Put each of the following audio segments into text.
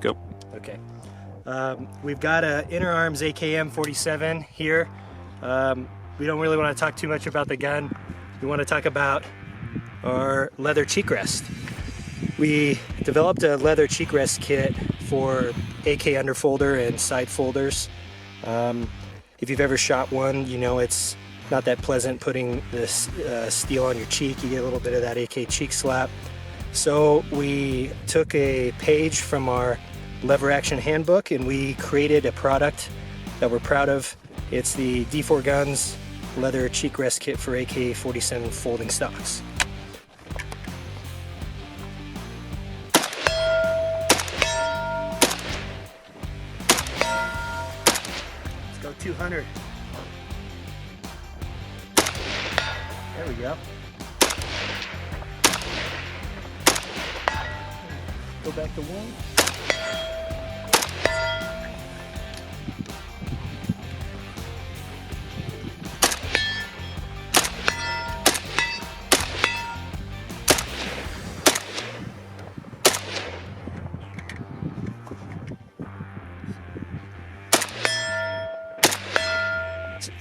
Go. Okay. We've got a Inner Arms AK47 here. We don't really want to talk too much about the gun. We want to talk about our leather cheek rest. We developed a leather cheek rest kit for AK underfolder and side folders. If you've ever shot one, you know it's not that pleasant putting this steel on your cheek. You get a little bit of that AK cheek slap. So we took a page from our lever action handbook and we created a product that we're proud of. It's the D4 Guns leather cheek rest kit for AK47 folding stocks. Let's go 200. There we go. Go back to 1.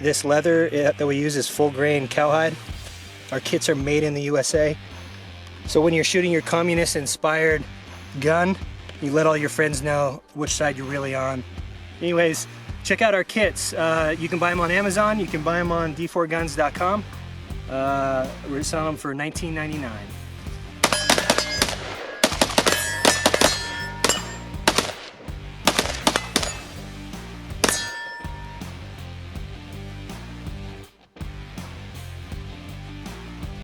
This leather that we use is full grain cowhide. Our kits are made in the USA. So when you're shooting your communist inspired gun, you let all your friends know which side you're really on. Anyways, check out our kits. You can buy them on Amazon, you can buy them on d4guns.com. We're selling them for $19.99.